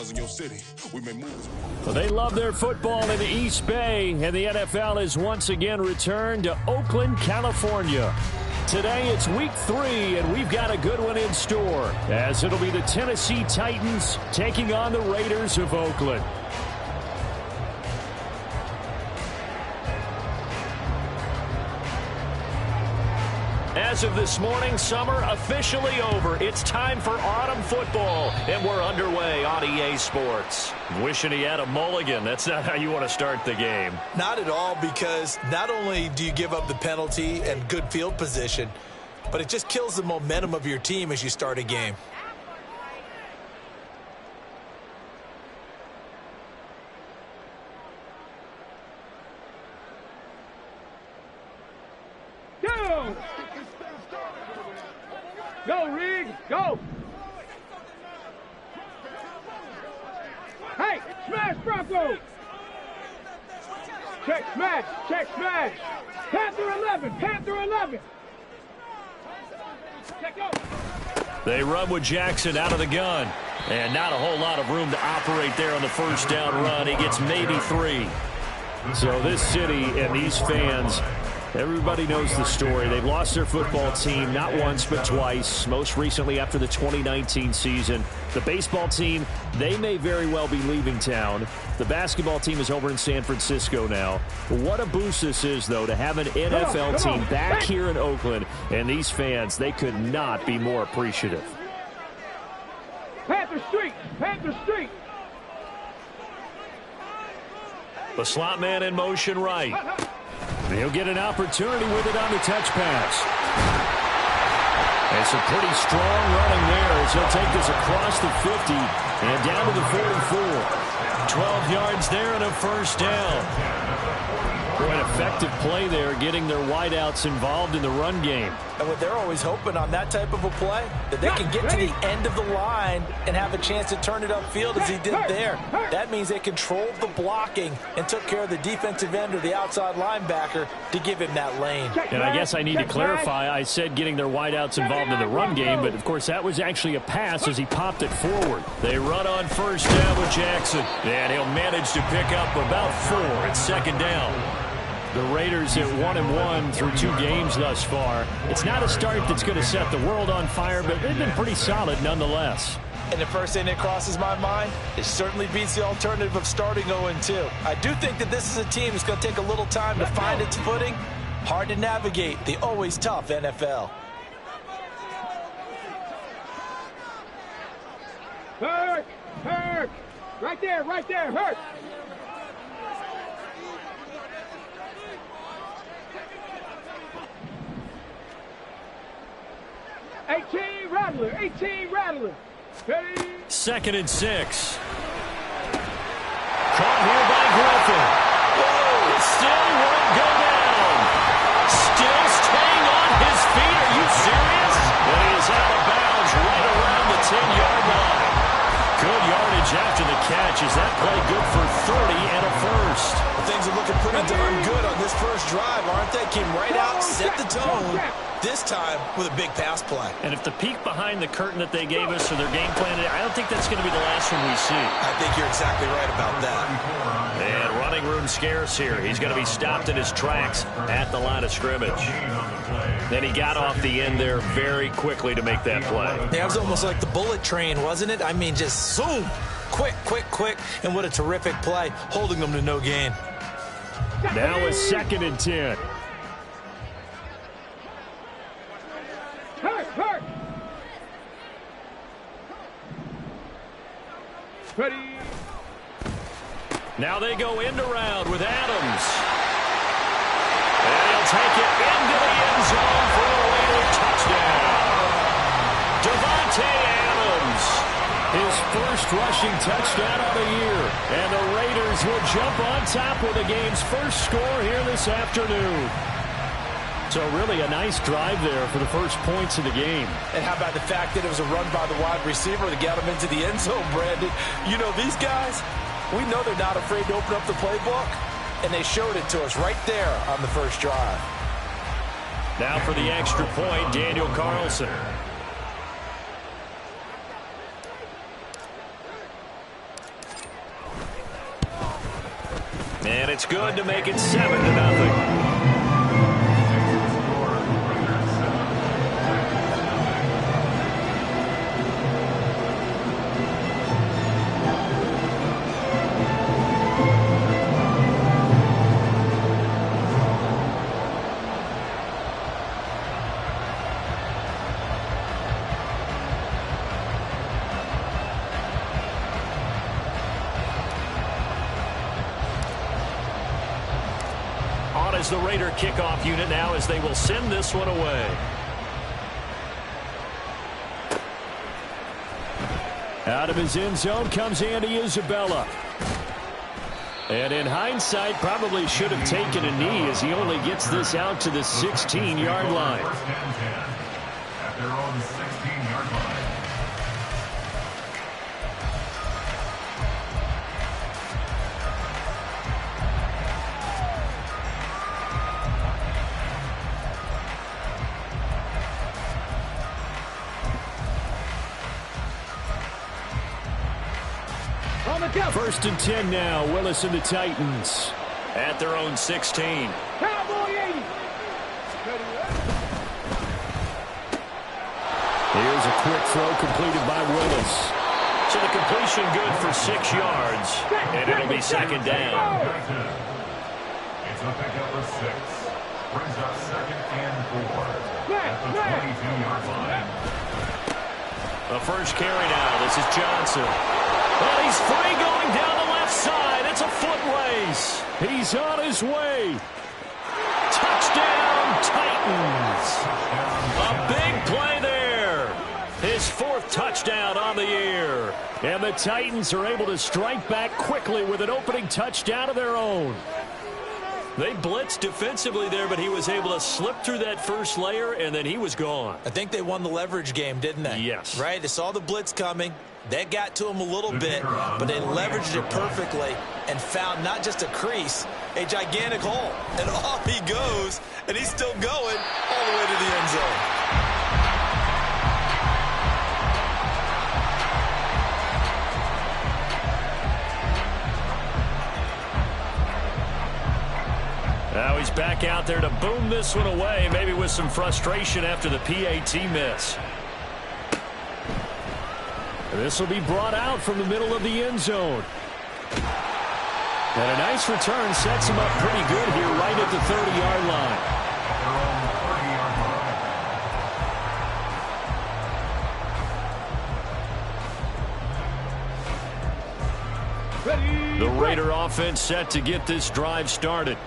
in your city. We may move. Well, they love their football in the East Bay, and the NFL has once again returned to Oakland, California. Today it's week 3, and we've got a good one in store, as it'll be the Tennessee Titans taking on the Raiders of Oakland. As of this morning, summer officially over. It's time for autumn football, and we're underway on EA Sports. Wishing he had a mulligan. That's not how you want to start the game. Not at all, because not only do you give up the penalty and good field position, but it just kills the momentum of your team as you start a game. Go! Go, Reed! Go! Hey, smash Bronco! Check smash! Check smash! Panther 11! Panther 11! Check go! They run with Jackson out of the gun. And not a whole lot of room to operate there on the first down run. He gets maybe 3. So this city and these fans, everybody knows the story. They've lost their football team not once but twice, most recently after the 2019 season. The baseball team, they may very well be leaving town. The basketball team is over in San Francisco now. What a boost this is, though, to have an NFL team back here in Oakland. And these fans, they could not be more appreciative. Panther Street! Panther Street! The slot man in motion right. He'll get an opportunity with it on the touch pass. And some pretty strong running there as he'll take this across the 50 and down to the 44. 12 yards there and a first down. An effective play there, getting their wideouts involved in the run game. And what they're always hoping on that type of a play, that they can get to the end of the line and have a chance to turn it upfield as he did there. That means they controlled the blocking and took care of the defensive end or the outside linebacker to give him that lane. And I guess I need to clarify, I said getting their wideouts involved in the run game, but of course that was actually a pass as he popped it forward. They run on first down with Jackson, and he'll manage to pick up about 4. It's second down. The Raiders at 1-1 through 2 games thus far. It's not a start that's going to set the world on fire, but they've been pretty solid nonetheless. And the first thing that crosses my mind, it certainly beats the alternative of starting 0-2. I do think that this is a team that's going to take a little time to find its footing. Hard to navigate the always tough NFL. Hurt! Hurt! Right there, hurt! Rattler, 18 Rattler. Ready? 2nd and 6. Caught here by Griffin. Whoa, still won't go down. Still staying on his feet. Are you serious? And he is out of bounds right around the 10-yard line. Good yardage after the catch. Is that play good for 30 and a first? Things are looking pretty darn good on this first drive, aren't they? Came right out, set the tone. This time with a big pass play. And if the peek behind the curtain that they gave us for their game plan, I don't think that's going to be the last one we see. I think you're exactly right about that. And running room scarce here. He's going to be stopped in his tracks at the line of scrimmage. Then he got off the end there very quickly to make that play. Yeah, it was almost like the bullet train, wasn't it? I mean, just zoom. Quick, quick, quick. And what a terrific play, holding them to no gain. Now it's 2nd and 10. Hurt! Ready? Now they go end around with Adams. And he'll take it into the end zone for a Raider touchdown. Devontae Adams, his first rushing touchdown of the year. And the Raiders will jump on top with the game's first score here this afternoon. So really a nice drive there for the first points of the game. And how about the fact that it was a run by the wide receiver that got him into the end zone, Brandon? You know, these guys, we know they're not afraid to open up the playbook, and they showed it to us right there on the first drive. Now for the extra point, Daniel Carlson. And it's good to make it 7-0. Is the Raider kickoff unit now as they will send this one away. Out of his end zone comes Andy Isabella. And in hindsight, probably should have taken a knee as he only gets this out to the 16-yard line. At their own 16-yard line. First and 10 now. Willis and the Titans at their own 16. Cowboy 80. Here's a quick throw completed by Willis. So the completion good for 6 yards, and it'll be second down. It's a pickup of 6. Brings up 2nd and 4 at the 22-yard line. The first carry now. This is Johnson. Well, he's free going down the left side. It's a foot race. He's on his way. Touchdown, Titans. A big play there. His 4th touchdown on the year. And the Titans are able to strike back quickly with an opening touchdown of their own. They blitzed defensively there, but he was able to slip through that first layer, and then he was gone. I think they won the leverage game, didn't they? Yes. Right? They saw the blitz coming. That got to him a little bit, but they leveraged it perfectly and found not just a crease, a gigantic hole. And off he goes, and he's still going all the way to the end zone. Now he's back out there to boom this one away, maybe with some frustration after the PAT miss. This will be brought out from the middle of the end zone. And a nice return sets him up pretty good here right at the 30-yard line. The Raider offense set to get this drive started.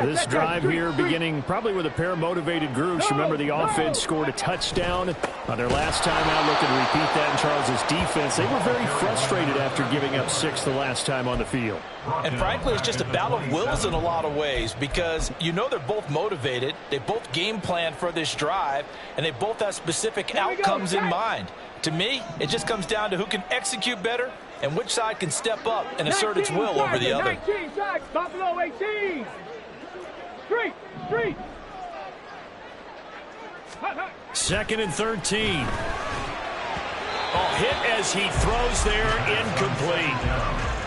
This drive here beginning probably with a pair of motivated groups. Remember, the offense scored a touchdown on their last time out. Looking to repeat that in Charles's defense. They were very frustrated after giving up 6 the last time on the field. And frankly, it's just a battle of wills in a lot of ways because you know they're both motivated. They both game plan for this drive, and they both have specific outcomes in mind. To me, it just comes down to who can execute better and which side can step up and assert its will over the other. 19 side, Buffalo 18. Street. 2nd and 13. Hit as he throws there, incomplete.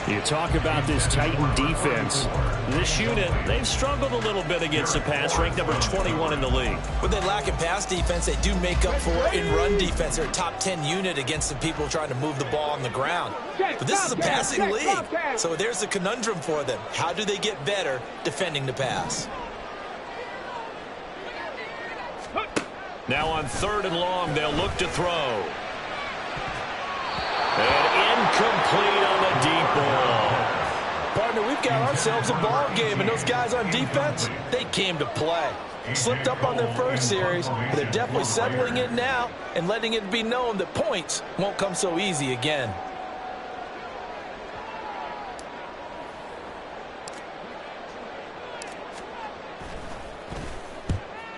You talk about this Titan defense. This unit, they've struggled a little bit against the pass, ranked number 21 in the league. When they lack in pass defense, they do make up for it in run defense. They're a top 10 unit against the people trying to move the ball on the ground. But this is a passing league, so there's the conundrum for them. How do they get better defending the pass? Now on 3rd and long, they'll look to throw. And incomplete on the deep ball. Partner, we've got ourselves a ball game, and those guys on defense, they came to play. Slipped up on their first series, but they're definitely settling in now and letting it be known that points won't come so easy again.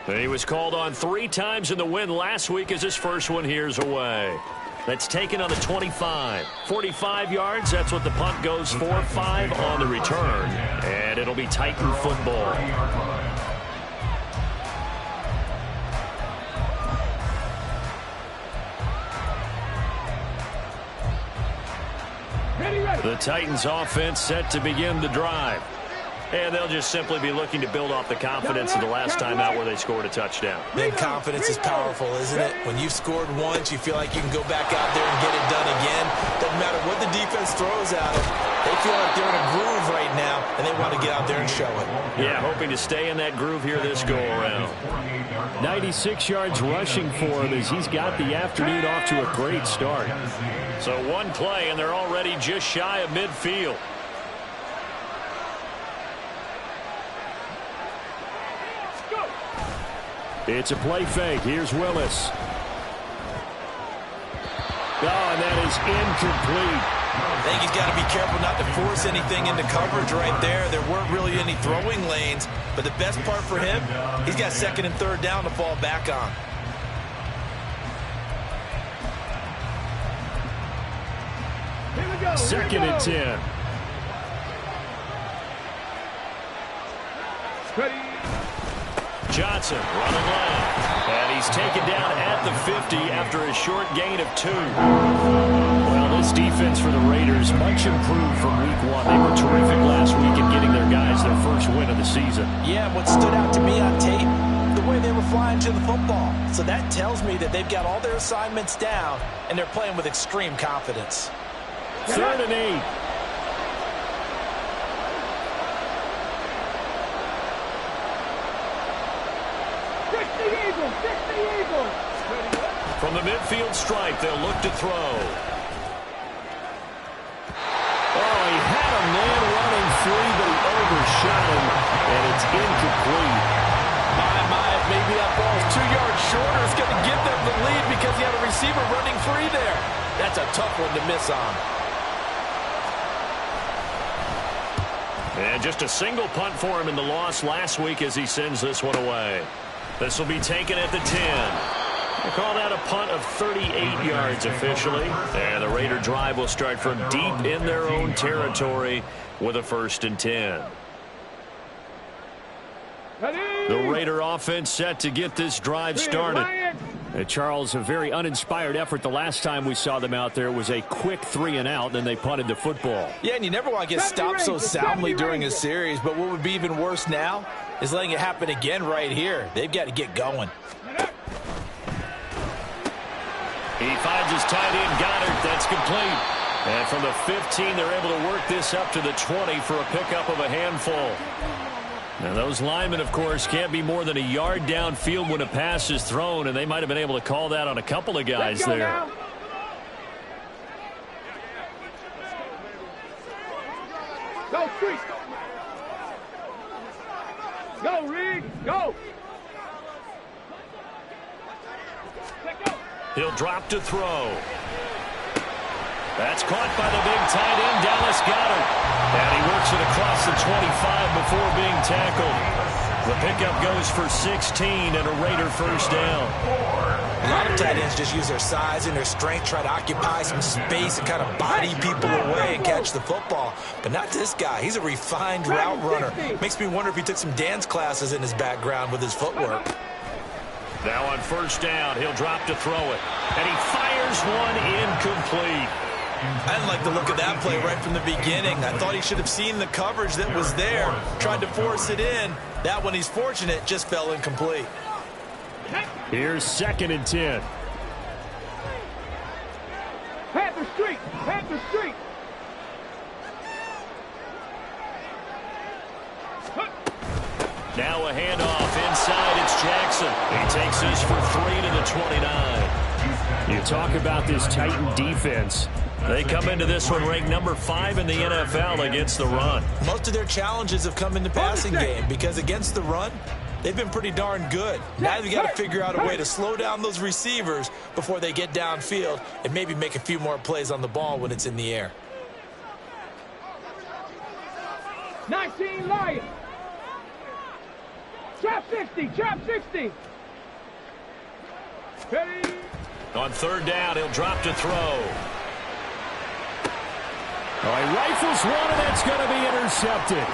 He was called on 3 times in the win last week as his first one here's away. That's taken on the 25. 45 yards, that's what the punt goes for. 5 on the return. And it'll be Titan football. The Titans offense set to begin the drive. And they'll just simply be looking to build off the confidence of the last time out where they scored a touchdown. Man, confidence is powerful, isn't it? When you've scored once, you feel like you can go back out there and get it done again. Doesn't matter what the defense throws at them. They feel like they're in a groove right now, and they want to get out there and show it. Yeah, hoping to stay in that groove here this go-around. 96 yards rushing for him as he's got the afternoon off to a great start. So one play, and they're already just shy of midfield. It's a play fake. Here's Willis. Oh, and that is incomplete. I think he's got to be careful not to force anything into coverage right there. There weren't really any throwing lanes, but the best part for him, he's got second and third down to fall back on. Second and 10. Johnson running left. And he's taken down at the 50 after a short gain of 2. Well, this defense for the Raiders, much improved from week 1. They were terrific last week in getting their guys their first win of the season. Yeah, what stood out to me on tape, the way they were flying to the football. So that tells me that they've got all their assignments down, and they're playing with extreme confidence. 3rd and 8. From the midfield stripe, they'll look to throw. Oh, he had a man running free, but he overshot him, and it's incomplete. Maybe that ball's 2 yards shorter. It's going to give them the lead because he had a receiver running free there. That's a tough one to miss on. And just a single punt for him in the loss last week as he sends this one away. This will be taken at the 10. They call that a punt of 38 yards officially. And the Raider drive will start from deep in their own territory with a 1st and 10. The Raider offense set to get this drive started. Charles, a very uninspired effort the last time we saw them out there. Was a quick 3 and out, then they punted the football. Yeah, and you never want to get stopped so soundly during a series, but what would be even worse now is letting it happen again right here. They've got to get going. He finds his tight end, Goddard. That's complete. And from the 15, they're able to work this up to the 20 for a pickup of a handful. Now, those linemen, of course, can't be more than a yard downfield when a pass is thrown, and they might have been able to call that on a couple of guys there. Now. Go, Street. Go, Reed. Go. He'll drop to throw. That's caught by the big tight end, Dallas Goedert. And he works it across the 25 before being tackled. The pickup goes for 16 and a Raider 1st down. A lot of tight ends just use their size and their strength, try to occupy some space and kind of body people away and catch the football. But not this guy. He's a refined route runner. Makes me wonder if he took some dance classes in his background with his footwork. Now on 1st down, he'll drop to throw it. And he fires one incomplete. I didn't like the look of that play right from the beginning. I thought he should have seen the coverage that was there, tried to force it in. That one, he's fortunate, just fell incomplete. Here's 2nd and 10. Panther Street. Panther Street. Now a handoff inside. It's Jackson. He takes this for 3 to the 29. You talk about this Titan defense. They come into this one ranked number 5 in the NFL against the run. Most of their challenges have come in the passing game because against the run, they've been pretty darn good. Now they've got to figure out a way to slow down those receivers before they get downfield and maybe make a few more plays on the ball when it's in the air. 19 Lions. Trap 60. Trap 60. Ready. On 3rd down, he'll drop to throw. Oh, he rifles one, and that's going to be intercepted.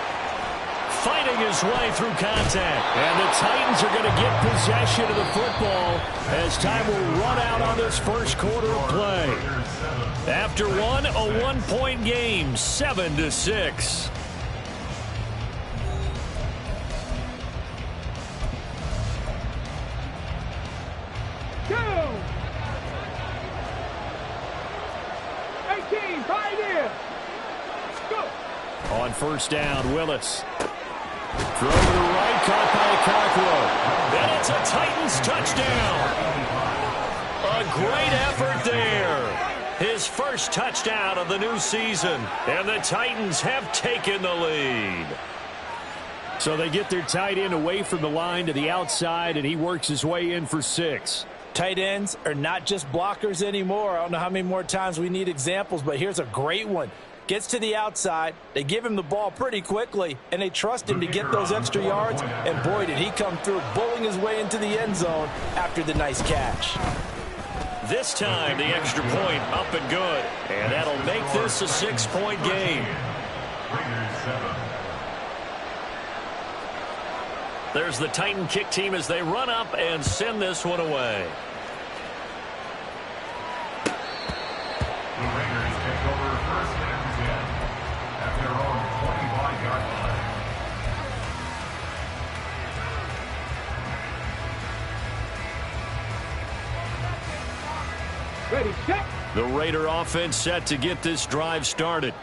Fighting his way through contact. And the Titans are going to get possession of the football as time will run out on this 1st quarter of play. After one, a 1-point game, 7-6. On first down, Willis. Throw to the right, caught by Cockrell. And it's a Titans touchdown. A great effort there. His first touchdown of the new season. And the Titans have taken the lead. So they get their tight end away from the line to the outside, and he works his way in for 6. Tight ends are not just blockers anymore. I don't know how many more times we need examples, but here's a great one. Gets to the outside, they give him the ball pretty quickly, and they trust him to get those extra yards, and boy, did he come through, bowling his way into the end zone after the nice catch. This time, the extra point up and good, and that'll make this a 6-point game. There's the Titan kick team as they run up and send this one away. The Raiders take over first and 10 at their own 25-yard line. Ready, set. The Raider offense set to get this drive started.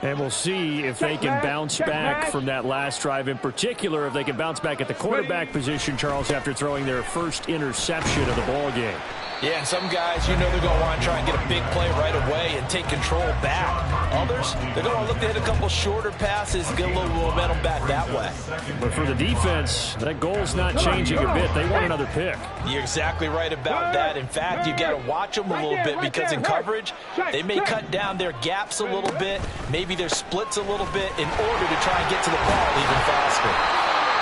And we'll see if they can bounce back from that last drive. In particular, if they can bounce back at the quarterback position, Charles, after throwing their first interception of the ball game. Yeah, and some guys, you know they're going to want to try and get a big play right away and take control back. Others, they're going to look to hit a couple shorter passes, get a little momentum back that way. But for the defense, that goal's not changing a bit. They want another pick. You're exactly right about that. In fact, you got to watch them a little bit because in coverage, they may cut down their gaps a little bit, maybe their splits a little bit in order to try and get to the ball even faster.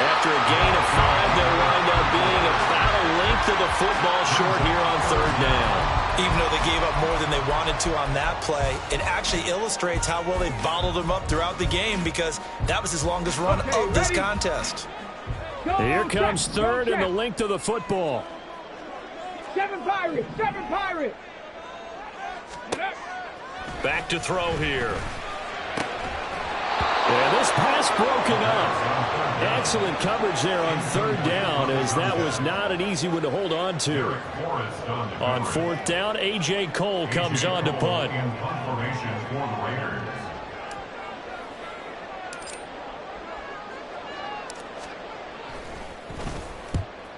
After a gain of 5, they'll wind up being about a length of the football short here on third down. Even though they gave up more than they wanted to on that play, it actually illustrates how well they bottled them up throughout the game because that was his longest run of this contest. Here comes third and the length of the football. 7 Pirates, 7 Pirates. Back to throw here. And this pass broken up. Excellent coverage there on third down, as that was not an easy one to hold on to. On fourth down, A.J. Cole comes on to punt.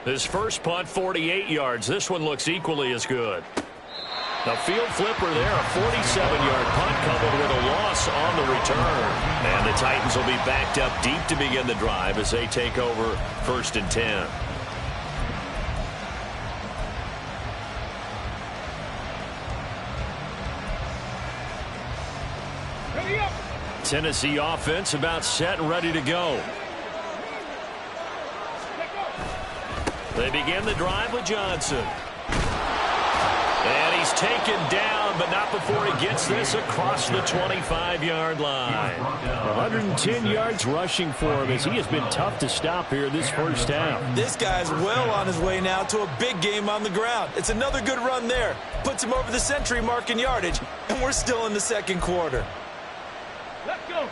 His first punt, 48 yards. This one looks equally as good. The field flipper there, a 47-yard punt coupled with a loss on the return. And the Titans will be backed up deep to begin the drive as they take over first and 10. Ready up. Tennessee offense about set and ready to go. They begin the drive with Johnson. And he's taken down, but not before he gets this across the 25-yard line. 110 yards rushing for him as he has been tough to stop here this first half. This guy's well on his way now to a big game on the ground. It's another good run there. Puts him over the century mark in yardage, and we're still in the second quarter. Let's go.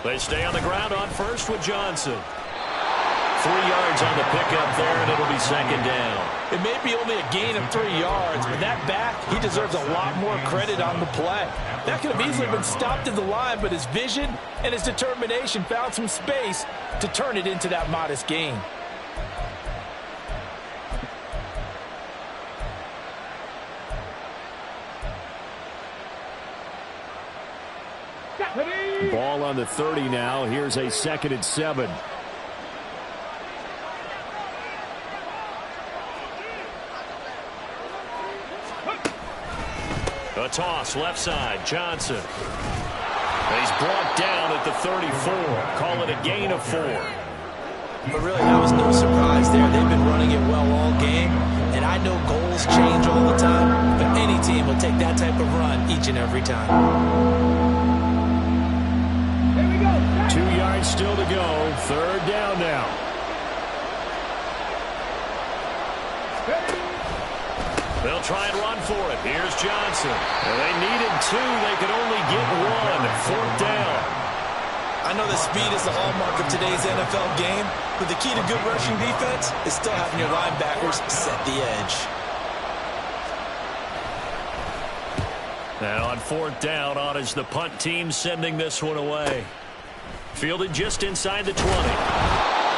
They stay on the ground on first with Johnson. 3 yards on the pickup there, and it'll be second down. It may be only a gain of 3 yards, but that back, he deserves a lot more credit on the play. That could have easily been stopped at the line, but his vision and his determination found some space to turn it into that modest gain. Ball on the 30 now. Here's a 2nd and 7. A toss left side. Johnson. He's brought down at the 34. Call it a gain of 4. But really, that was no surprise there. They've been running it well all game. And I know goals change all the time, but any team will take that type of run each and every time. 2 yards still to go. Third down now. They'll try and run for it. Here's Johnson. And they needed 2. They could only get 1. Fourth down. I know that speed is the hallmark of today's NFL game, but the key to good rushing defense is still having your linebackers set the edge. Now on 4th down, on is the punt team sending this one away. Fielded just inside the 20.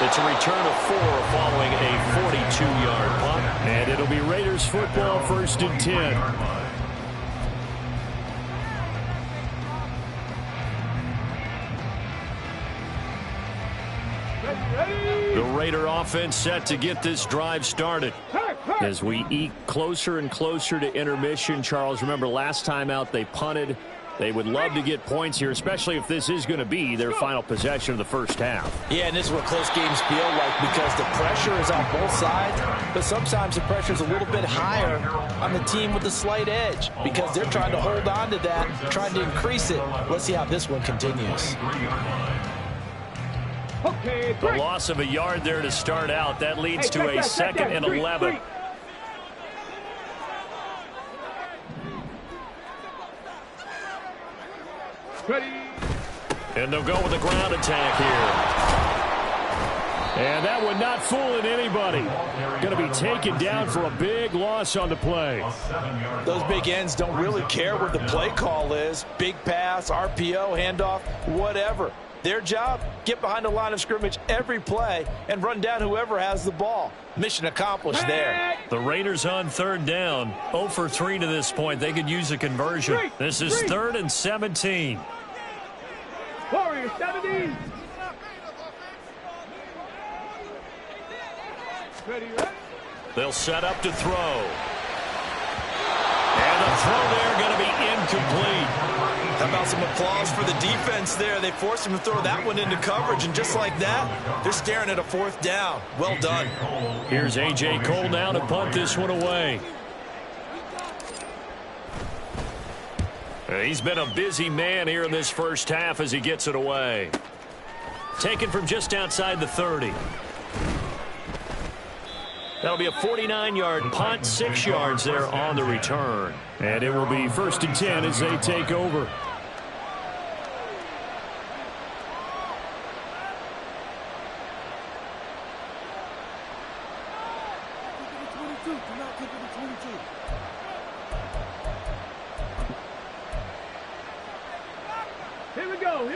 It's a return of 4 following a 42-yard punt. And it'll be Raiders football, 1st and 10. The Raider offense set to get this drive started. As we eke closer and closer to intermission, Charles, remember last time out they punted. They would love to get points here, especially if this is going to be their final possession of the first half. Yeah, and this is what close games feel like because the pressure is on both sides, but sometimes the pressure is a little bit higher on the team with the slight edge because they're trying to hold on to that, trying to increase it. Let's see how this one continues. Okay, the loss of a yard there to start out. That leads to a 2nd and 11. And they'll go with a ground attack here. And that one not fooling anybody. Going to be taken down for a big loss on the play. Those big ends don't really care what the play call is. Big pass, RPO, handoff, whatever. Their job, get behind the line of scrimmage every play and run down whoever has the ball. Mission accomplished there. The Raiders on 3rd down. 0 for 3 to this point. They could use a conversion. This is 3rd and 17. Warriors 17. Ready, ready. They'll set up to throw. And the throw there going to be incomplete. How about some applause for the defense there? They forced him to throw that one into coverage, and just like that, they're staring at a 4th down. Well done. Here's A.J. Cole now to punt this one away. He's been a busy man here in this first half as he gets it away. Taken from just outside the 30. That'll be a 49-yard punt, 6 yards there on the return. And it will be 1st and 10 as they take over.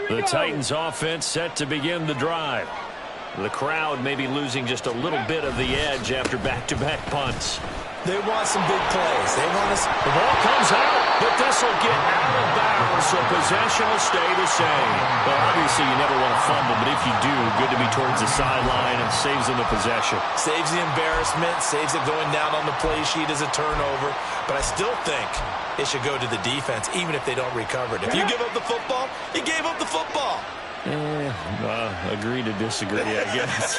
The Titans offense set to begin the drive. The crowd may be losing just a little bit of the edge after back-to-back punts. They want some big plays. They want us. The ball comes out, but this will get out of bounds, so possession will stay the same. Well, obviously you never want to fumble, but if you do, good to be towards the sideline and saves them the possession. Saves the embarrassment, saves it going down on the play sheet as a turnover. But I still think it should go to the defense, even if they don't recover it. If you give up the football, you gave up the football. Agree to disagree, I guess.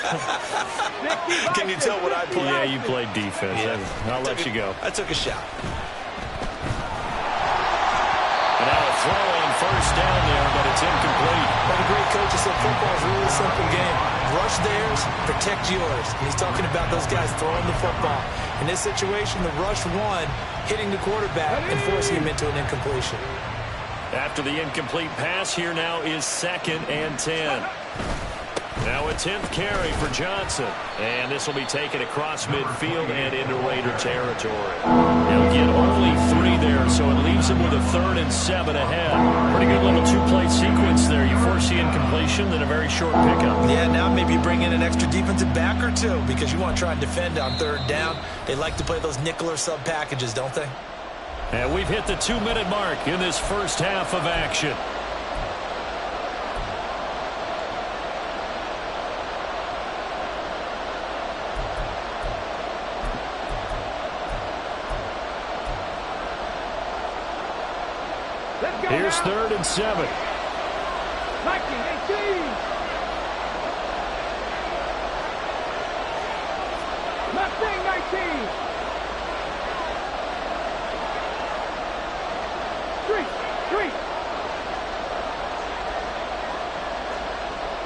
Can you tell what I played? Yeah, you played defense. Yeah. I'll let you go. I took a shot. And now a throw on 1st down there, but it's incomplete. Well, the great coach said football is a really simple game. Rush theirs, protect yours. And he's talking about those guys throwing the football. In this situation, the rush one, hitting the quarterback and forcing him into an incompletion. After the incomplete pass, here now is 2nd and 10. Now a 10th carry for Johnson. And this will be taken across midfield and into Raider territory. He'll get only 3 there, so it leaves him with a 3rd and 7 ahead. Pretty good little 2-play sequence there. You force the incompletion, then a very short pickup. Yeah, now maybe you bring in an extra defensive back or two because you want to try and defend on 3rd down. They like to play those nickel or sub packages, don't they? And we've hit the 2-minute mark in this first half of action. Here's 3rd and 7. 19-18. Left wing 19.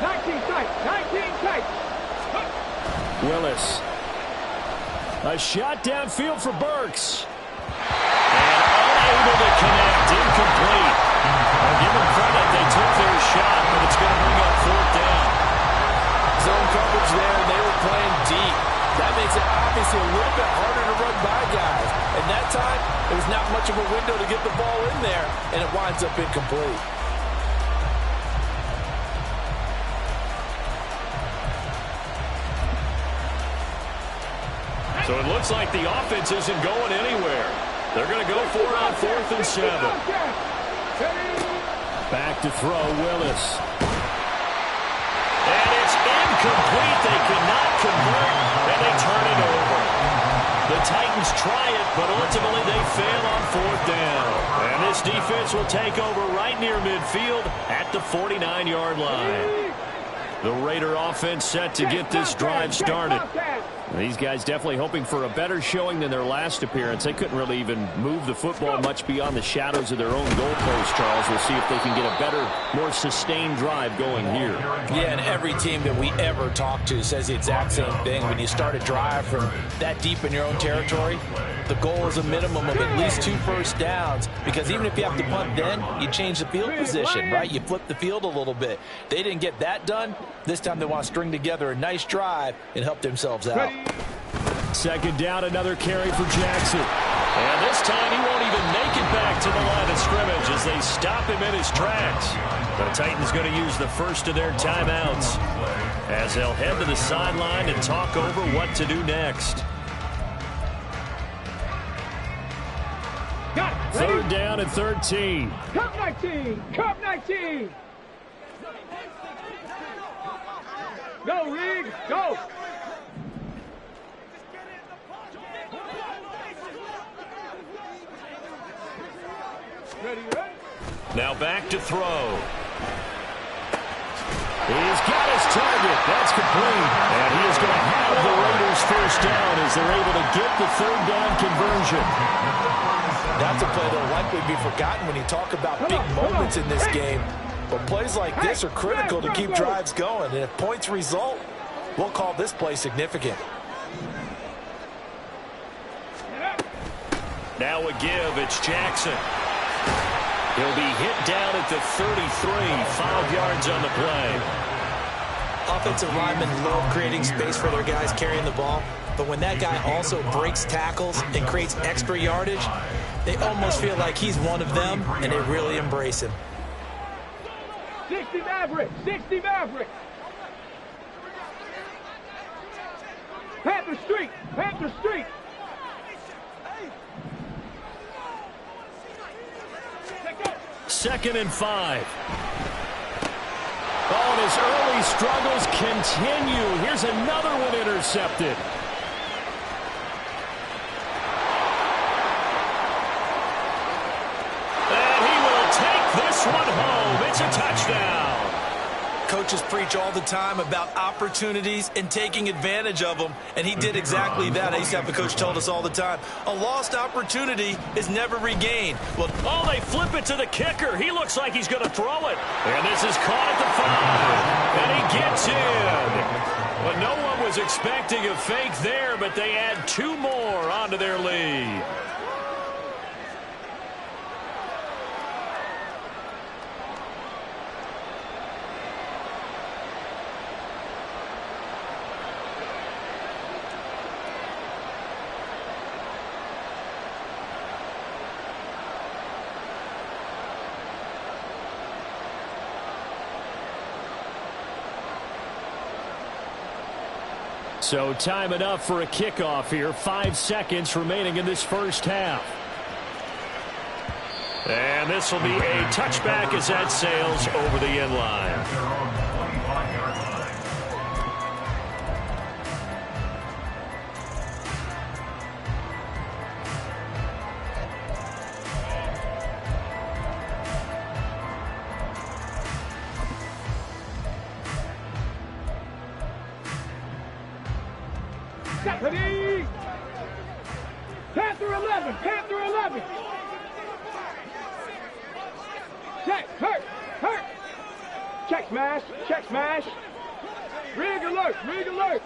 19 tight. Willis. A shot downfield for Burks. And unable to connect. Incomplete. I'll give give them credit. They took their shot, but it's going to bring up fourth down. Zone coverage there, and they were playing deep. That makes it obviously a little bit harder to run by guys. And that time, there was not much of a window to get the ball in there, and it winds up incomplete. So it looks like the offense isn't going anywhere. They're going to go for it on 4th and 7. Back to throw, Willis. And it's incomplete. They cannot convert, and they turn it over. The Titans try it, but ultimately they fail on 4th down. And this defense will take over right near midfield at the 49-yard line. The Raider offense set to get this drive started. These guys definitely hoping for a better showing than their last appearance. They couldn't really even move the football much beyond the shadows of their own goalpost, Charles. We'll see if they can get a better, more sustained drive going here. Yeah, and every team that we ever talk to says the exact same thing. When you start a drive from that deep in your own territory, the goal is a minimum of at least 2 first downs, because even if you have to punt then, you change the field position, right? You flip the field a little bit. They didn't get that done. This time they want to string together a nice drive and help themselves out. Second down, another carry for Jackson. And this time he won't even make it back to the line of scrimmage as they stop him in his tracks. The Titans going to use the first of their timeouts as they'll head to the sideline and talk over what to do next. Third down and 13. Cup 19. Cup 19. Go, Riggs. Go. Ready. Now back to throw. He's got his target. That's complete. And he is going to have the Raiders first down as they're able to get the third down conversion. That's a play that will likely be forgotten when you talk about big moments in this game. But plays like this are critical to keep drives going. And if points result, we'll call this play significant. Now a give. It's Jackson. He'll be hit down at the 33, 5 yards on the play. Offensive linemen love creating space for their guys carrying the ball, but when that guy also breaks tackles and creates extra yardage, they almost feel like he's one of them, and they really embrace him. 60 Maverick, 60 Maverick. Panther Street, Panther Street. Second and 5. Oh, and his early struggles continue. Here's another one intercepted. And he will take this one home. It's a touchdown. Coaches preach all the time about opportunities and taking advantage of them, and he did exactly that. I used to have a coach told us all the time, a lost opportunity is never regained. Well, oh, they flip it to the kicker. He looks like he's going to throw it. And this is caught at the 5. And he gets in. Well, no one was expecting a fake there, but they add 2 more onto their lead. So time enough for a kickoff here. 5 seconds remaining in this first half. And this will be a touchback as that sails over the end line. Ready. Panther 11, Panther 11. Check, hurt. Check smash. Rig alert.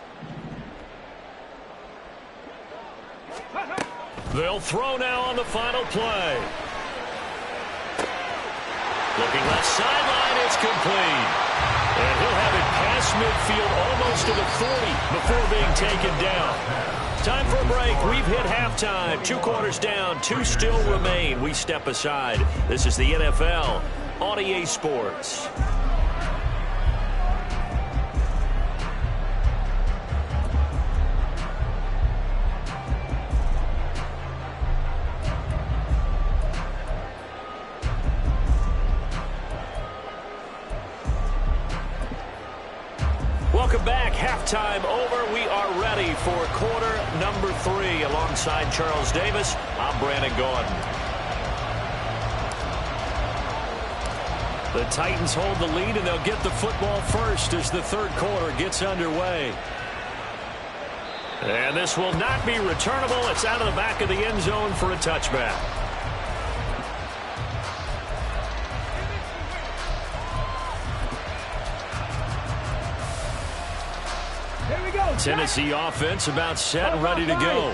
They'll throw now on the final play. Looking left sideline, it's complete. And he'll have it past midfield almost to the 40 before being taken down. Time for a break. We've hit halftime. 2 quarters down, 2 still remain. We step aside. This is the NFL on EA Sports. Welcome back. Halftime over. We are ready for quarter number 3. Alongside Charles Davis, I'm Brandon Gordon. The Titans hold the lead, and they'll get the football first as the third quarter gets underway. And this will not be returnable. It's out of the back of the end zone for a touchback. Tennessee offense about set and ready to go.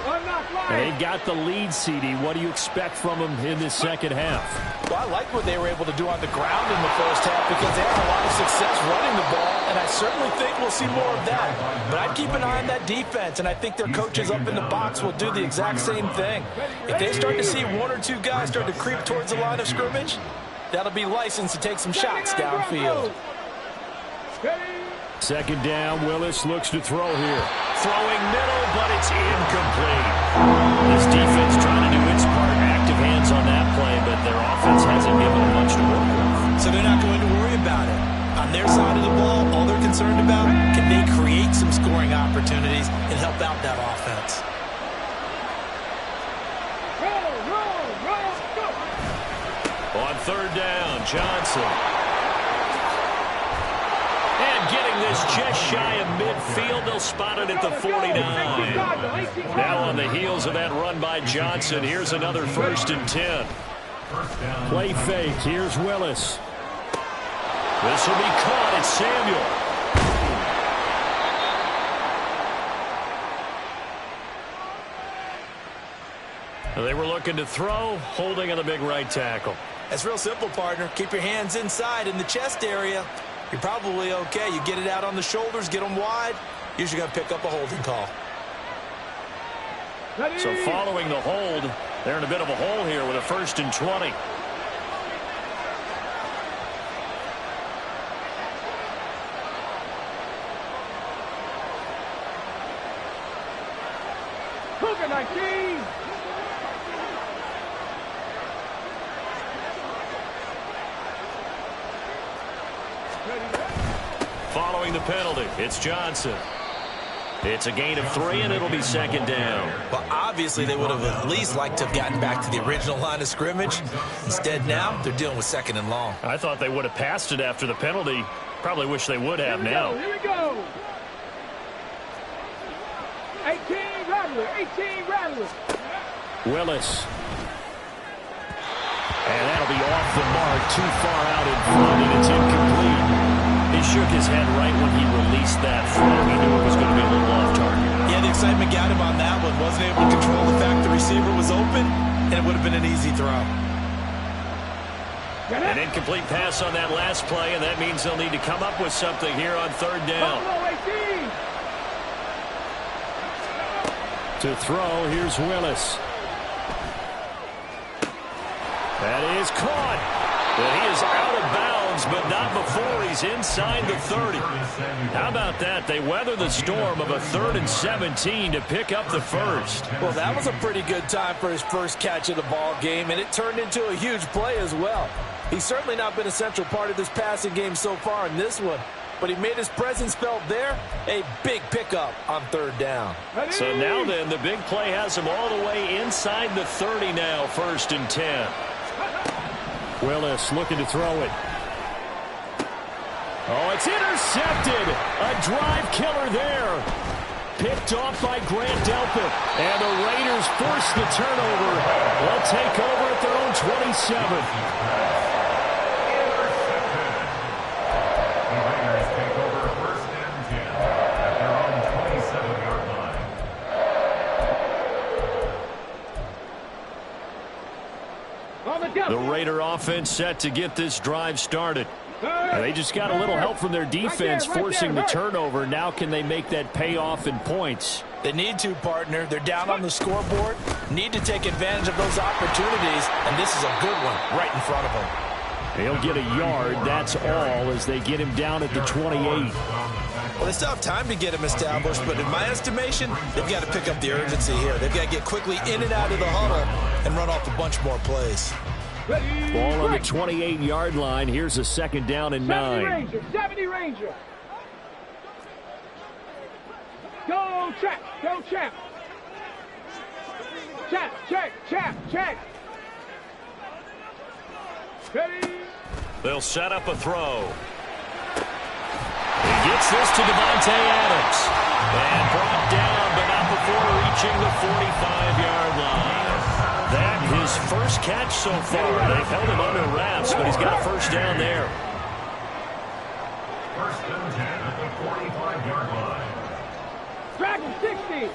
And they've got the lead, CD. What do you expect from them in this second half? Well, I like what they were able to do on the ground in the first half because they had a lot of success running the ball, and I certainly think we'll see more of that. But I'd keep an eye on that defense, and I think their coaches up in the box will do the exact same thing. If they start to see 1 or 2 guys start to creep towards the line of scrimmage, that'll be licensed to take some shots downfield. Second down, Willis looks to throw here. Throwing middle, but it's incomplete. This defense trying to do its part. Active hands on that play, but their offense hasn't given them much to work with. So they're not going to worry about it. On their side of the ball, all they're concerned about, can they create some scoring opportunities and help out that offense? On third down, Johnson. And getting this just shy of midfield, they'll spot it at the 49. Now on the heels of that run by Johnson, here's another 1st and 10. Play fake, here's Willis. This will be caught, it's Samuel. They were looking to throw, holding on the big right tackle. That's real simple, partner. Keep your hands inside in the chest area. You're probably okay. You get it out on the shoulders, get them wide, usually going to pick up a holding call. So following the hold, they're in a bit of a hole here with a 1st and 20. Hooker 19. Following the penalty, it's Johnson. It's a gain of 3, and it'll be 2nd down. Well, obviously, they would have at least liked to have gotten back to the original line of scrimmage. Instead, now, they're dealing with 2nd and long. I thought they would have passed it after the penalty. Probably wish they would have now. Here we go. 18 Rattler, 18 Rattler. Willis. And that'll be off the mark, too far out in front, and it's incomplete. He shook his head right when he released that throw. He knew it was going to be a little off target. Yeah, the excitement got him on that one. Wasn't able to control the fact the receiver was open, and it would have been an easy throw. An incomplete pass on that last play, and that means they'll need to come up with something here on 3rd down. To throw, here's Willis. That is caught. But he is out of bounds, but not before he's inside the 30. How about that? They weather the storm of a 3rd and 17 to pick up the first. Well, that was a pretty good time for his first catch of the ball game, and it turned into a huge play as well. He's certainly not been a central part of this passing game so far in this one, but he made his presence felt there. A big pickup on 3rd down. So now then, the big play has him all the way inside the 30 now, 1st and 10. Willis looking to throw it. Oh, it's intercepted. A drive killer there. Picked off by Grant Delpit. And the Raiders force the turnover. They'll take over at their own 27. The Raiders take over 1st and 10 at their own 27-yard line. On the The Raider offense set to get this drive started. They just got a little help from their defense forcing the turnover. Now can they make that pay off in points? They need to, partner. They're down on the scoreboard. Need to take advantage of those opportunities, and this is a good one right in front of them. He'll get a yard, that's all, as they get him down at the 28. Well, they still have time to get him established, but in my estimation, they've got to pick up the urgency here. They've got to get quickly in and out of the huddle and run off a bunch more plays. Ball on the 28-yard line. Here's a second down and 9. 70 Ranger. Go, Chap. Go, Chap. Chap, check. Ready. They'll set up a throw. He gets this to Devontae Adams. And brought down, but not before reaching the 45-yard line. That his first catch so far. They've held him under wraps, but he's got a first down there. First and 10 at the 45-yard line. Dragon 60.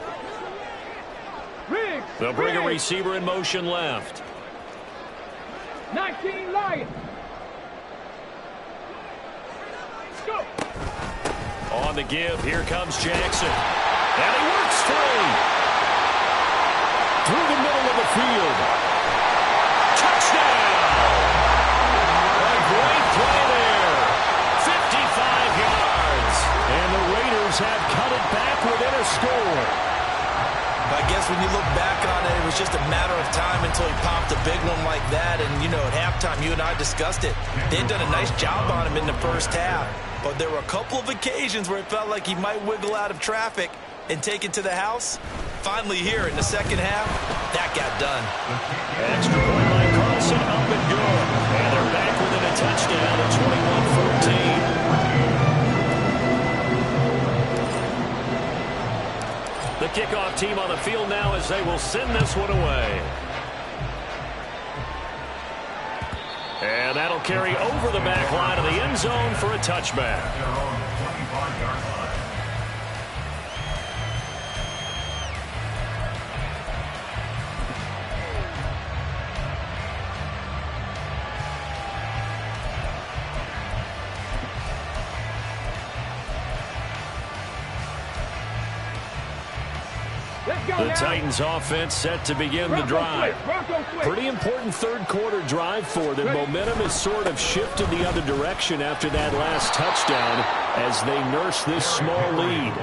Riggs. They'll bring a receiver in motion left. 19 Lions. Go. On the give, here comes Jackson. And he works through the middle of the field. Touchdown! A great play there. 55 yards. And the Raiders have cut it back within a score. I guess when you look back on it, it was just a matter of time until he popped a big one like that. And, you know, at halftime, you and I discussed it. They'd done a nice job on him in the first half. But there were a couple of occasions where it felt like he might wiggle out of traffic and take it to the house. Finally here in the second half, that got done. Extra point by Carlson, up and good. And they're back within a touchdown at 21-14. The kickoff team on the field now as they will send this one away. And that'll carry over the back line of the end zone for a touchback. The Titans offense set to begin the drive. Pretty important third quarter drive for them. Momentum has sort of shifted the other direction after that last touchdown as they nurse this small lead.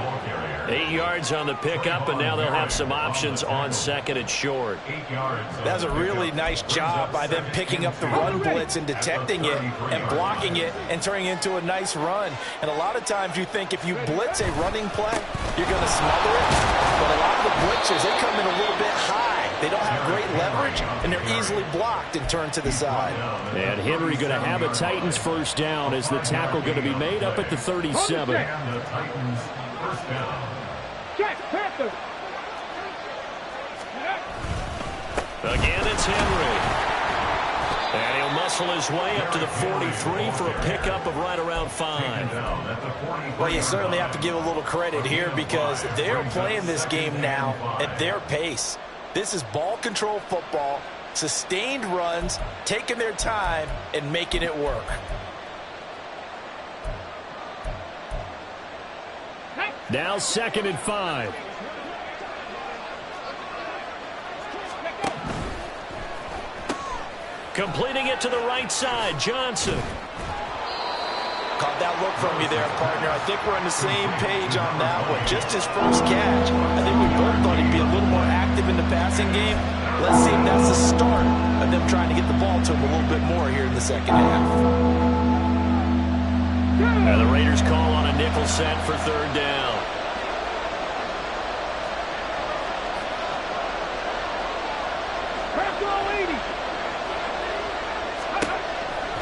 8 yards on the pickup, and now they'll have some options on second and short. That was a really nice job by them picking up the run blitz and detecting it and blocking it and turning it into a nice run. And a lot of times you think if you blitz a running play, you're going to smother it. But a lot of the blitzers, they come in a little bit high. They don't have great leverage, and they're easily blocked and turned to the side. And Henry going to have a Titans first down as the tackle going to be made up at the 37. And the Titans first down. Check, Panther. Again, it's Henry. And he'll muscle his way up to the 43 for a pickup of right around 5. Well, you certainly have to give a little credit here because they're playing this game now at their pace. This is ball control football, sustained runs, taking their time, and making it work. Now 2nd and 5. Completing it to the right side, Johnson. Caught that look from you there, partner. I think we're on the same page on that one. Just his first catch. I think we both thought he'd be a little more active in the passing game. Let's see if that's the start of them trying to get the ball to him a little bit more here in the second half. And the Raiders call on a nickel set for third down.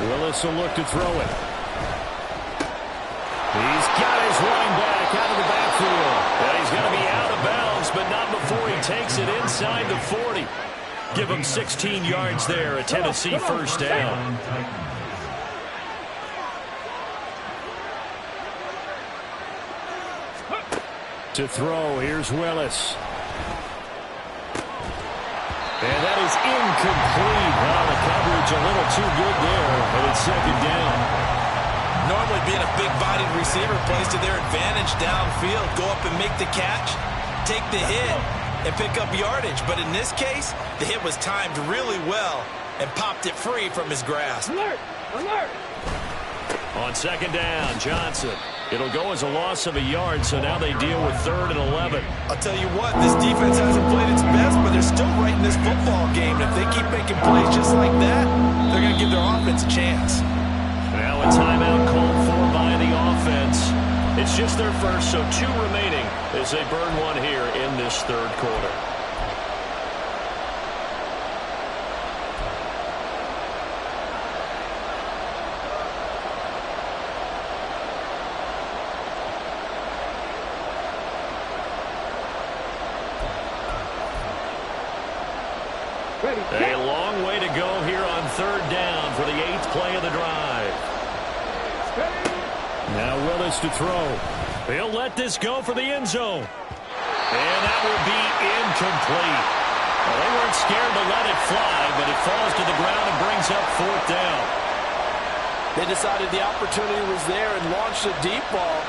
Willis will look to throw it. He's got his running back out of the backfield. And he's going to be out of bounds, but not before he takes it inside the 40. Give him 16 yards there, a Tennessee first down. To throw, here's Willis. And that is incomplete. Well, the coverage a little too good there, and it's second down. Normally being a big-bodied receiver plays to their advantage downfield. Go up and make the catch, take the hit, and pick up yardage. But in this case, the hit was timed really well and popped it free from his grasp. Alert! Alert! On second down, Johnson. It'll go as a loss of a yard, so now they deal with 3rd and 11. I'll tell you what, this defense hasn't played its best, but they're still right in this football game. And if they keep making plays just like that, they're going to give their offense a chance. Now a timeout called for by the offense. It's just their first, so 2 remaining as they burn one here in this 3rd quarter. A long way to go here on 3rd down for the 8th play of the drive. Now Willis to throw. He'll let this go for the end zone. And that will be incomplete. Well, they weren't scared to let it fly, but it falls to the ground and brings up 4th down. They decided the opportunity was there and launched a deep ball,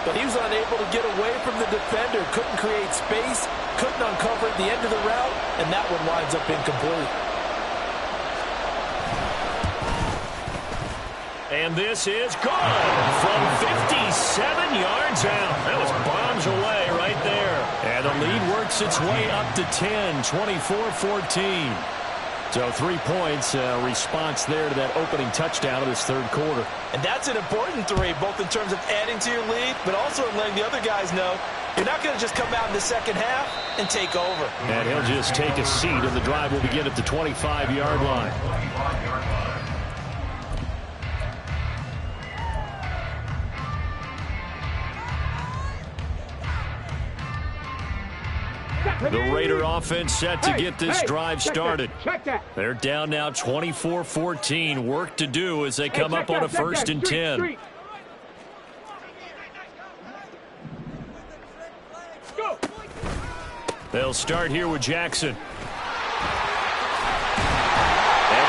but he was unable to get away from the defender. Couldn't create space, couldn't uncover at the end of the route, and that one winds up incomplete. And this is good from 57 yards out. That was bombs away right there. And the lead works its way up to 10, 24-14. So 3 points, response there to that opening touchdown of this 3rd quarter. And that's an important 3, both in terms of adding to your lead, but also in letting the other guys know you're not going to just come out in the second half and take over. And he'll just take a seat, and the drive will begin at the 25-yard line. The Raider offense set to get this drive started. They're down now 24-14. Work to do as they come up on a 1st and 10. They'll start here with Jackson. And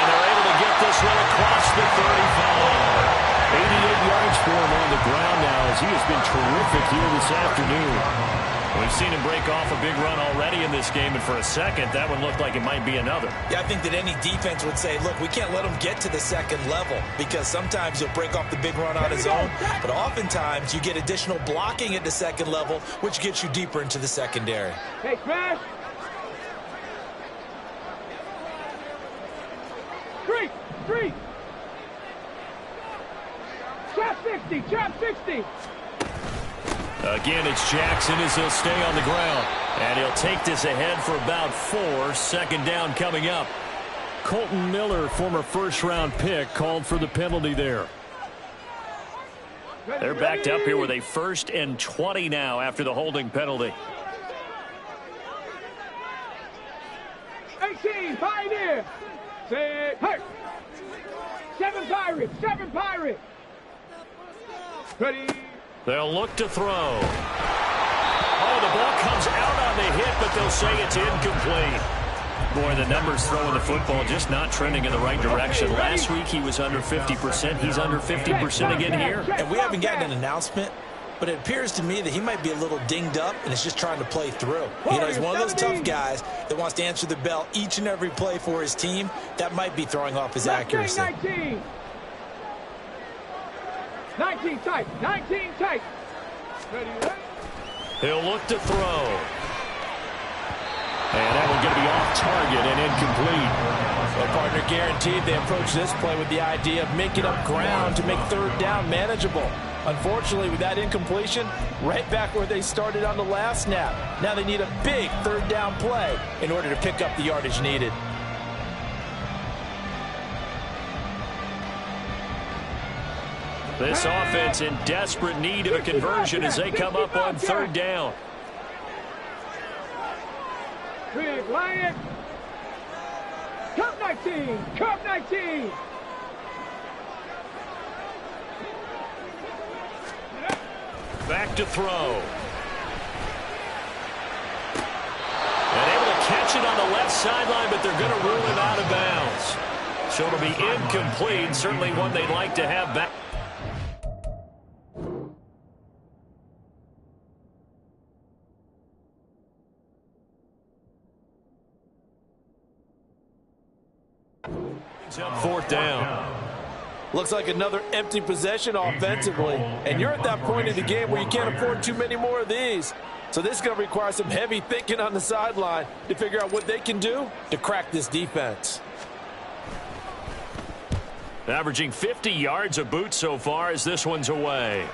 they're able to get this one across the 35. 88 yards for him on the ground now as he has been terrific here this afternoon. We've seen him break off a big run already in this game, and for a second, that one looked like it might be another. Yeah, I think that any defense would say, look, we can't let him get to the second level because sometimes he'll break off the big run on his own, but oftentimes you get additional blocking at the second level, which gets you deeper into the secondary. Hey, smash! Three! Chop 60! Chop 60! Again, it's Jackson as he'll stay on the ground. And he'll take this ahead for about 4. 2nd down coming up. Colton Miller, former 1st-round pick, called for the penalty there. They're backed up here with a 1st and 20 now after the holding penalty. 18, Pioneer! 6, hurt! 7 Pirates! 7 Pirates! Ready? They'll look to throw. Oh, the ball comes out on the hit, but they'll say it's incomplete. Boy, the numbers throwing the football just not trending in the right direction. Last week he was under 50%. He's under 50% again here. And we haven't gotten an announcement, but it appears to me that he might be a little dinged up and is just trying to play through. You know, he's one of those tough guys that wants to answer the bell each and every play for his team. That might be throwing off his accuracy. 19 tight. 19 tight. Ready. He'll look to throw. And that one going to be off target and incomplete. Their partner guaranteed they approach this play with the idea of making up ground to make 3rd down manageable. Unfortunately, with that incompletion, right back where they started on the last snap. Now they need a big 3rd down play in order to pick up the yardage needed. This offense in desperate need of a conversion as they come up on 3rd down. Big Lion. Cup 19. Cup 19. Back to throw. And able to catch it on the left sideline, but they're going to rule him out of bounds. So it'll be incomplete. Certainly one they'd like to have back. Fourth down. Looks like another empty possession offensively. And you're at that point in the game where you can't afford too many more of these. So this is going to require some heavy thinking on the sideline to figure out what they can do to crack this defense. Averaging 50 yards a boot so far as this one's away.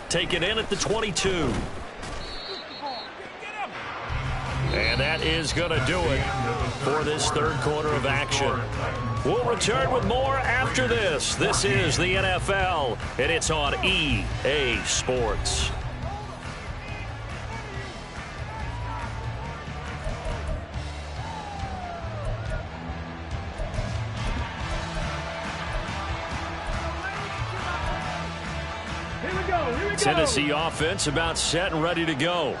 Take it in at the 22. And that is going to do it for this third quarter of action. We'll return with more after this. This is the NFL, and it's on EA Sports. Tennessee offense about set and ready to go.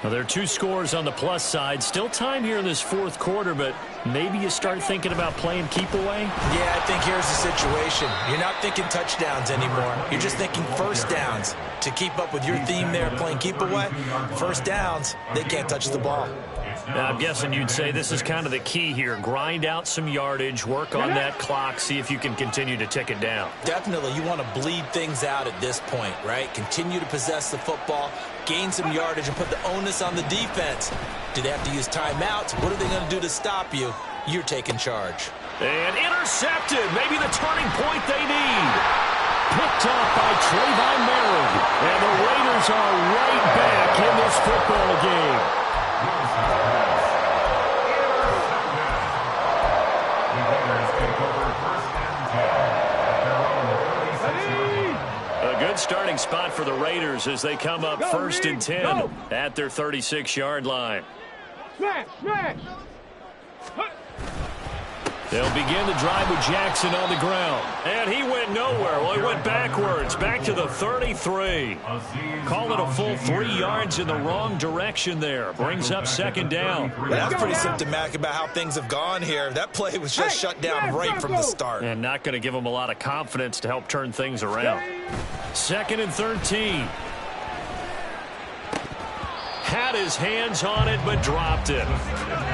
Now, there are two scores on the plus side. Still time here in this fourth quarter, but maybe you start thinking about playing keep away? Yeah, I think here's the situation. You're not thinking touchdowns anymore. You're just thinking first downs. To keep up with your theme there, playing keep away, first downs, they can't touch the ball. Now, I'm guessing you'd say this is kind of the key here. Grind out some yardage, work on that clock, see if you can continue to tick it down. Definitely, you want to bleed things out at this point, right? Continue to possess the football, gain some yardage, and put the onus on the defense. Do they have to use timeouts? What are they going to do to stop you? You're taking charge. And intercepted. Maybe the turning point they need. Picked off by Trayvon Merritt. And the Raiders are right back in this football game. A good starting spot for the Raiders as they come up first and 10 at their 36-yard line. Smash, smash. They'll begin the drive with Jackson on the ground. And he went nowhere. Well, he went backwards, back to the 33. Call it a full 3 yards in the wrong direction there. Brings up second down. Well, that's pretty symptomatic about how things have gone here. That play was just shut down right from the start. And not going to give him a lot of confidence to help turn things around. Second and 13. Had his hands on it, but dropped it.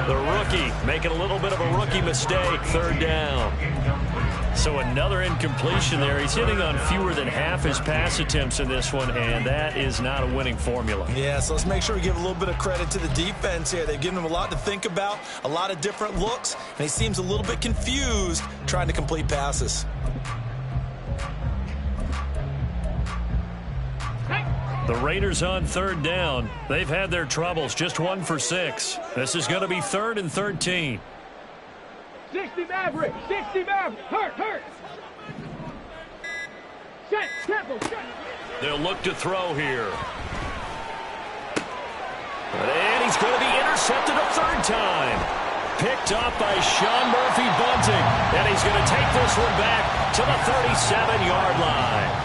The rookie making a little bit of a rookie mistake. Third down. So another incompletion there. He's hitting on fewer than half his pass attempts in this one, and that is not a winning formula. Yeah, so let's make sure we give a little bit of credit to the defense here. They've given him a lot to think about, a lot of different looks, and he seems a little bit confused trying to complete passes. The Raiders on third down. They've had their troubles, just 1 for 6. This is going to be 3rd and 13. 60 Maverick, 60 Maverick, hurt. Set, tempo, set. They'll look to throw here. And he's going to be intercepted a third time. Picked up by Sean Murphy-Bunting. And he's going to take this one back to the 37-yard line.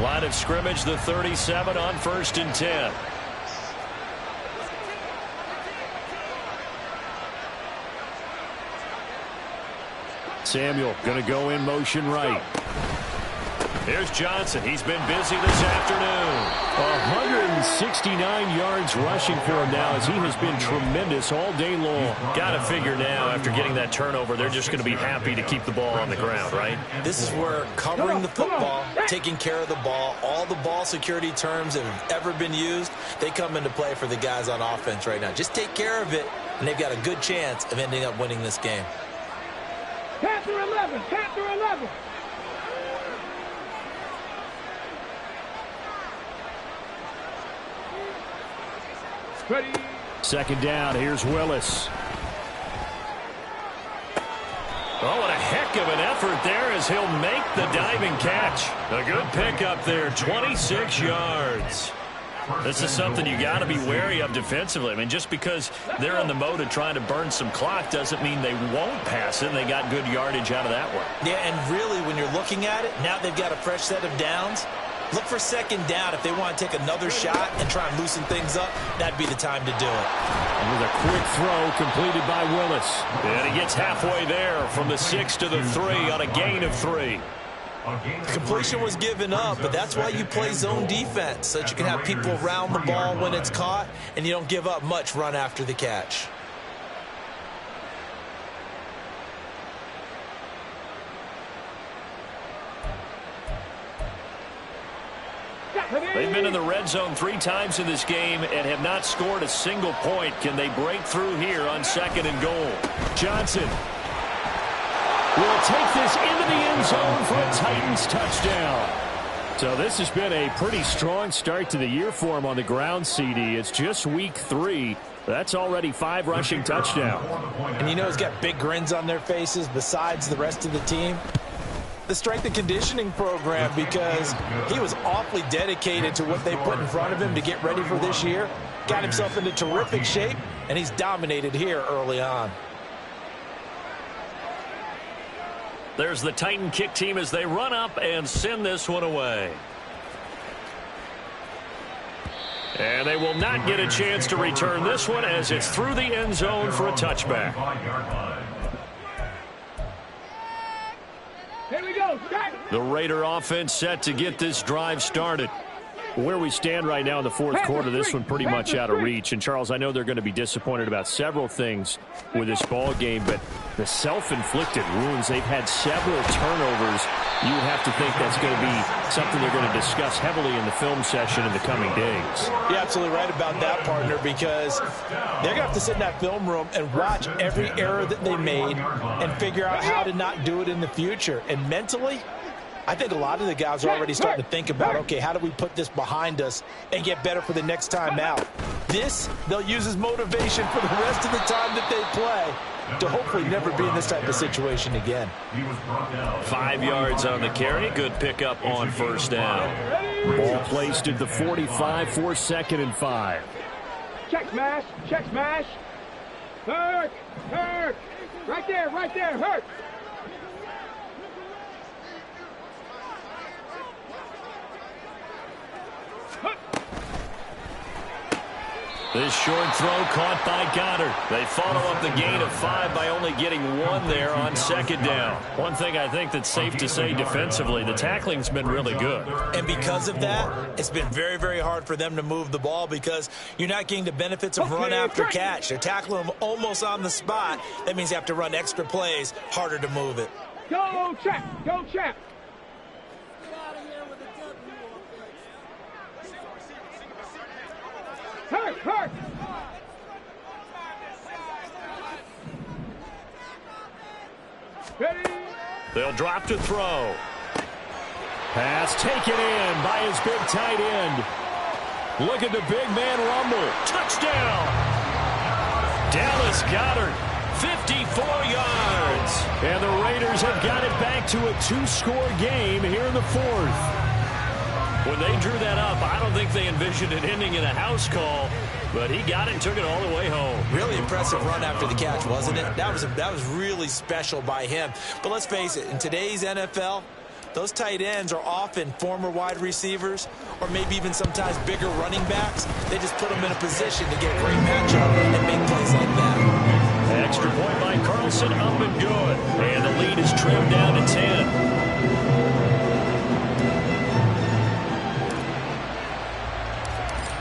Line of scrimmage, the 37 on 1st and 10. Samuel going to go in motion right. Here's Johnson. He's been busy this afternoon. 169 yards rushing for him now as he has been tremendous all day long. Got to figure now after getting that turnover, they're just going to be happy to keep the ball on the ground, right? This is where covering the football, taking care of the ball, all the ball security terms that have ever been used, they come into play for the guys on offense right now. Just take care of it, and they've got a good chance of ending up winning this game. Panther 11, Panther 11. Ready. Second down. Here's Willis. Oh, what a heck of an effort there as he'll make the diving catch. A good pickup there, 26 yards. This is something you got to be wary of defensively. I mean, just because they're in the mode of trying to burn some clock doesn't mean they won't pass it. And they got good yardage out of that one. Yeah, and really, when you're looking at it, now they've got a fresh set of downs. Look for second down. If they want to take another shot and try and loosen things up, that'd be the time to do it. With a quick throw completed by Willis. And he gets halfway there from the 6 to the 3 on a gain of 3. Completion was given up, but that's why you play zone defense, so that you can have people around the ball when it's caught, and you don't give up much run after the catch. They've been in the red zone 3 times in this game and have not scored a single point. Can they break through here on 2nd and goal? Johnson will take this into the end zone for a Titans touchdown. So this has been a pretty strong start to the year for him on the ground, CD. It's just week 3. That's already 5 rushing touchdowns. And you know he's got big grins on their faces besides the rest of the team. The strength and conditioning program, because he was awfully dedicated to what they put in front of him to get ready for this year. Got himself into terrific shape, and he's dominated here early on. There's the Titan kick team as they run up and send this one away. And they will not get a chance to return this one as it's through the end zone for a touchback. Here we go. The Raider offense set to get this drive started. Where we stand right now in the 4th quarter, this one pretty much out of reach. And, Charles, I know they're going to be disappointed about several things with this ball game, but the self-inflicted wounds, they've had several turnovers. You would have to think that's going to be something they're going to discuss heavily in the film session in the coming days. You're absolutely right about that, partner, because they're going to have to sit in that film room and watch every error that they made and figure out how to not do it in the future. And mentally, I think a lot of the guys are already starting to think about, okay, how do we put this behind us and get better for the next time out? This, they'll use as motivation for the rest of the time that they play to hopefully never be in this type of situation again. 5 yards on the carry. Good pickup on 1st down. Ball placed at the 45 for 2nd and 5. Check smash. Check smash. Hurt. Hurt. Right there. Right there. Hurt. This short throw caught by Goddard. They follow up the gain of 5 by only getting 1 there on 2nd down. One thing I think that's safe to say defensively, the tackling's been really good. And because of that, it's been very, very hard for them to move the ball because you're not getting the benefits of run after catch. They're tackling them almost on the spot. That means you have to run extra plays, harder to move it. Go check. Go check. Hurt, hurt. Ready. They'll drop to throw. Pass taken in by his big tight end. Look at the big man rumble. Touchdown. Dallas Goedert, 54 yards. And the Raiders have got it back to a 2-score game here in the 4th. When they drew that up, I don't think they envisioned it ending in a house call, but he got it and took it all the way home. Really impressive run after the catch, wasn't it? That was really special by him. But let's face it, in today's NFL, those tight ends are often former wide receivers or maybe even sometimes bigger running backs. They just put them in a position to get a great matchup and make plays like that. Extra point by Carlson, up and good. And the lead is trimmed down to 10.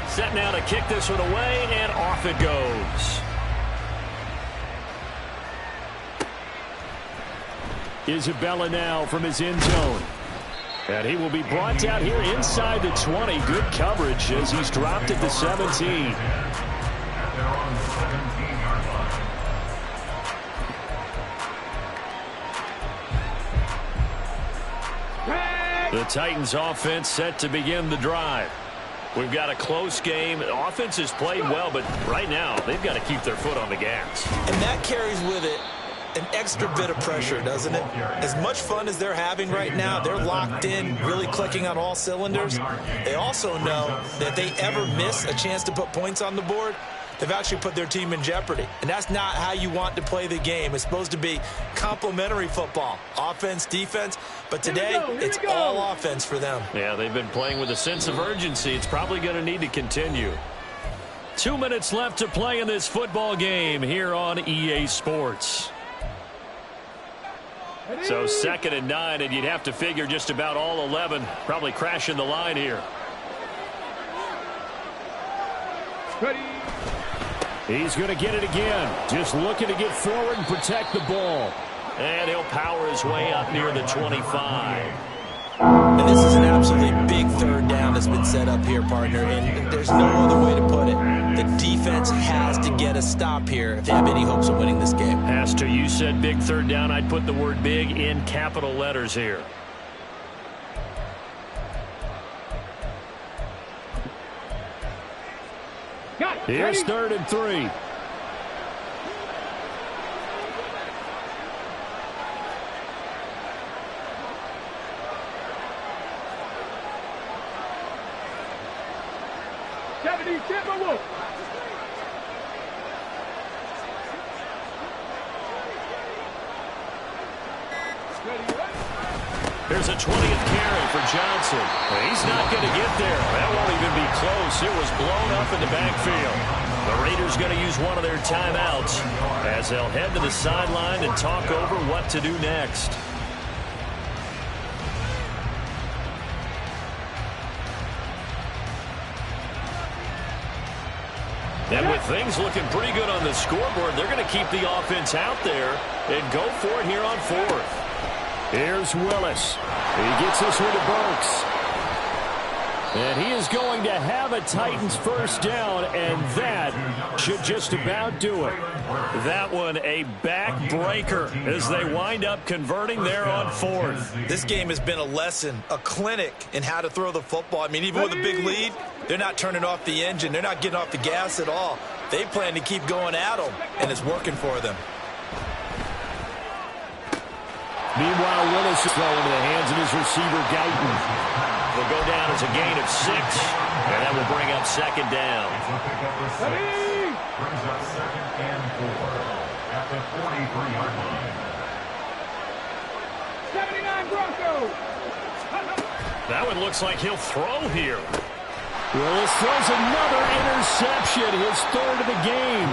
Set now to kick this one away, and off it goes. Isabella now from his end zone. And he will be brought down here inside the 20. Good coverage as he's dropped at the 17. The Titans offense set to begin the drive. We've got a close game. The offense has played well, but right now they've got to keep their foot on the gas. And that carries with it an extra bit of pressure, doesn't it? As much fun as they're having right now, they're locked in, really clicking on all cylinders. They also know that if they ever miss a chance to put points on the board, they've actually put their team in jeopardy. And that's not how you want to play the game. It's supposed to be complementary football. Offense, defense. But today, it's all offense for them. Yeah, they've been playing with a sense of urgency. It's probably going to need to continue. 2 minutes left to play in this football game here on EA Sports. So 2nd and 9, and you'd have to figure just about all 11 probably crashing the line here. Ready. He's going to get it again. Just looking to get forward and protect the ball. And he'll power his way up near the 25. And this is an absolutely big 3rd down that's been set up here, partner, and there's no other way to put it. The defense has to get a stop here if they have any hopes of winning this game. Pastor, you said big 3rd down. I'd put the word big in capital letters here. Here's 3rd and 3. Here's a 20th carry for Johnson. He's not going to get there. That won't even be close. It was blown up in the backfield. The Raiders going to use one of their timeouts as they'll head to the sideline and talk over what to do next. And with things looking pretty good on the scoreboard, they're going to keep the offense out there and go for it here on 4th. Here's Willis. He gets this one to Burks. And he is going to have a Titans 1st down, and that should just about do it. That one a backbreaker as they wind up converting there on 4th. This game has been a lesson, a clinic in how to throw the football. I mean, even with a big lead, they're not turning off the engine. They're not getting off the gas at all. They plan to keep going at them, and it's working for them. Meanwhile, Willis is throwing into the hands of his receiver, Guyton. Will go down as a gain of 6, and that will bring up 2nd down. Brings up 2nd and 4 at the 43-yard line. 79 Broncos. That one looks like he'll throw here. Willis throws another interception, his 3rd of the game.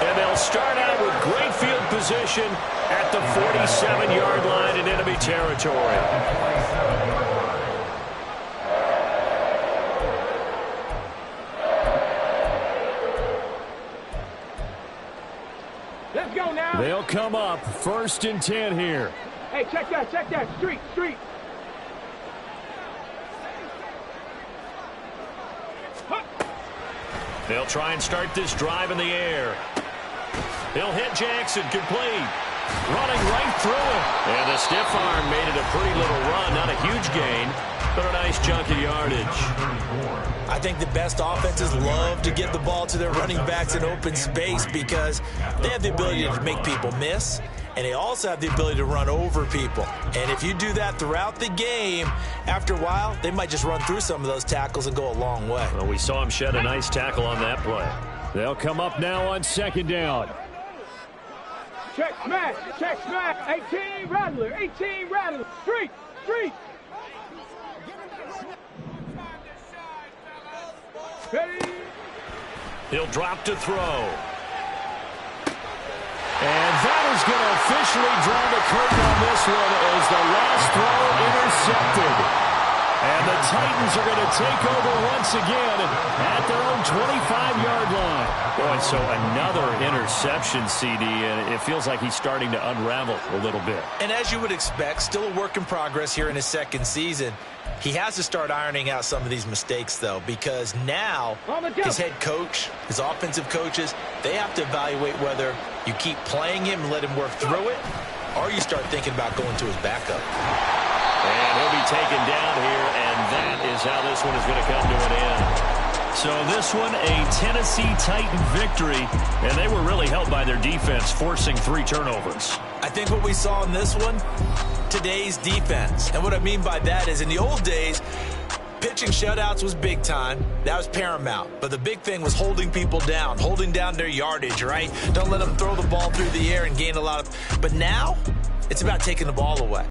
And they'll start out with great field position at the 47-yard line in enemy territory. Let's go now. They'll come up 1st and 10 here. Hey, check that, check that. Street, street. They'll try and start this drive in the air. He'll hit Jackson, complete. Running right through it. And the stiff arm made it a pretty little run. Not a huge gain, but a nice chunk of yardage. I think the best offenses love to get the ball to their running backs in open space because they have the ability to make people miss, and they also have the ability to run over people. And if you do that throughout the game, after a while, they might just run through some of those tackles and go a long way. Well, we saw him shed a nice tackle on that play. They'll come up now on 2nd down. Check smash, 18 Rattler, 18 Rattler, street, street. Ready. He'll drop to throw. And that is going to officially draw the curtain on this one as the last throw intercepted. And the Titans are going to take over once again at their own 25-yard line. Boy, so another interception, CD, and it feels like he's starting to unravel a little bit. And as you would expect, still a work in progress here in his 2nd season. He has to start ironing out some of these mistakes, though, because now his head coach, his offensive coaches, they have to evaluate whether you keep playing him and let him work through it, or you start thinking about going to his backup. And he'll be taken down here, and that is how this one is going to come to an end. So this one, a Tennessee Titan victory, and they were really helped by their defense, forcing 3 turnovers. I think what we saw in this one, today's defense. And what I mean by that is in the old days, pitching shutouts was big time. That was paramount. But the big thing was holding people down, holding down their yardage, right? Don't let them throw the ball through the air and gain a lot of... But now, it's about taking the ball away.